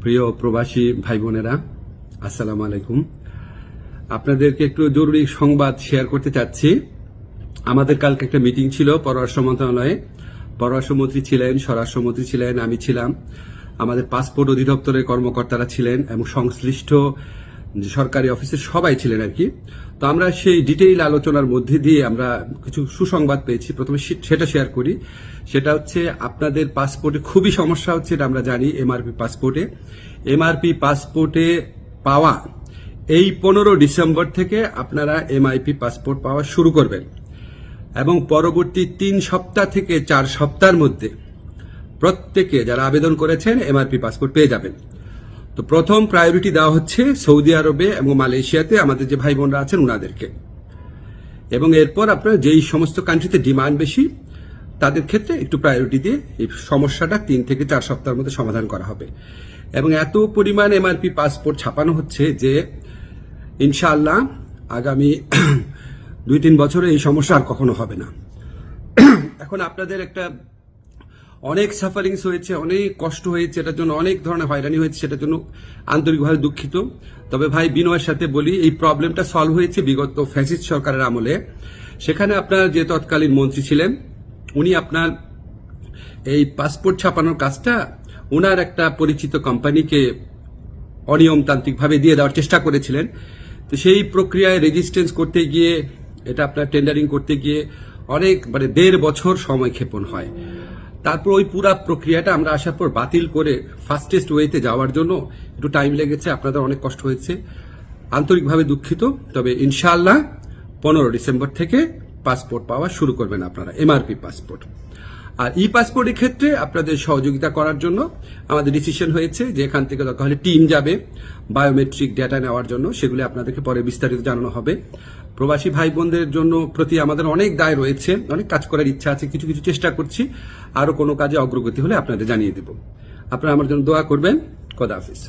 প্রিয় প্রবাসী ভাই বোনেরা, আসসালামু আলাইকুম। আপনাদেরকে একটু জরুরি সংবাদ শেয়ার করতে চাচ্ছি। আমাদের কালকে একটা মিটিং ছিল পররাষ্ট্র মন্ত্রণালয়ে। পররাষ্ট্রমন্ত্রী ছিলেন, স্বরাষ্ট্রমন্ত্রী ছিলেন, আমি ছিলাম, আমাদের পাসপোর্ট অধিদপ্তরের কর্মকর্তারা ছিলেন এবং সংশ্লিষ্ট সরকারি অফিসের সবাই ছিলেন আর কি। তো আমরা সেই ডিটেইল আলোচনার মধ্যে দিয়ে আমরা কিছু সুসংবাদ পেয়েছি। প্রথমে সেটা শেয়ার করি। সেটা হচ্ছে আপনাদের পাসপোর্টে খুবই সমস্যা হচ্ছে, এটা আমরা জানি। এমআরপি পাসপোর্টে পাওয়া এই 15 ডিসেম্বর থেকে আপনারা এমআইপি পাসপোর্ট পাওয়া শুরু করবেন এবং পরবর্তী 3 সপ্তাহ থেকে 4 সপ্তাহের মধ্যে প্রত্যেকে যারা আবেদন করেছেন এমআরপি পাসপোর্ট পেয়ে যাবেন। তো প্রথম প্রায়োরিটি দেওয়া হচ্ছে সৌদি আরবে এবং মালয়েশিয়াতে আমাদের যে ভাই বোনরা আছেন ওনাদেরকে, এবং এরপর আপনার যেই সমস্ত কান্ট্রিতে ডিমান্ড বেশি তাদের ক্ষেত্রে একটু প্রায়োরিটি দিয়ে এই সমস্যাটা 3 থেকে 4 সপ্তাহের মধ্যে সমাধান করা হবে। এবং এত পরিমাণ এমআরপি পাসপোর্ট ছাপানো হচ্ছে যে ইনশাআল্লাহ আগামী 2-3 বছরে এই সমস্যা আর কখনো হবে না। এখন আপনাদের একটা অনেক সাফারিংস হয়েছে, অনেক কষ্ট হয়েছে, এটার জন্য অনেক ধরনের হয়রানি হয়েছে, সেটার জন্য আন্তরিকভাবে দুঃখিত। তবে ভাই বিনয়ের সাথে বলি, এই প্রবলেমটা সলভ হয়েছে বিগত ফ্যাসিস্ট সরকারের আমলে। সেখানে আপনার যে তৎকালীন মন্ত্রী ছিলেন উনি আপনার এই পাসপোর্ট ছাপানোর কাজটা ওনার একটা পরিচিত কোম্পানিকে অনিয়মতান্ত্রিকভাবে দিয়ে দেওয়ার চেষ্টা করেছিলেন। তো সেই প্রক্রিয়ায় রেজিস্ট্রেন্স করতে গিয়ে, এটা আপনার টেন্ডারিং করতে গিয়ে অনেক 1.5 বছর সময় ক্ষেপণ হয়। তারপর ওই পুরা প্রক্রিয়াটা আমরা আসার পর বাতিল করে ফাস্টেস্ট ওয়েতে যাওয়ার জন্য একটু টাইম লেগেছে, আপনাদের অনেক কষ্ট হয়েছে, আন্তরিকভাবে দুঃখিত। তবে ইনশাআল্লাহ 15 ডিসেম্বর থেকে পাসপোর্ট পাওয়া শুরু করবেন আপনারা, এমআরপি পাসপোর্ট। আর ই পাসপোর্টের ক্ষেত্রে আপনাদের সহযোগিতা করার জন্য আমাদের ডিসিশন হয়েছে যে এখান থেকে দরকার হলে টিম যাবে বায়োমেট্রিক ডেটা নেওয়ার জন্য, সেগুলি আপনাদেরকে পরে বিস্তারিত জানানো হবে। প্রবাসী ভাই বোনদের জন্য প্রতি আমাদের অনেক দায় রয়েছে, অনেক কাজ করার ইচ্ছা আছে, কিছু কিছু চেষ্টা করছি। আরো কোনো কাজে অগ্রগতি হলে আপনাদের জানিয়ে দেব। আপনারা আমার জন্য দোয়া করবেন। খোদা হাফেজ।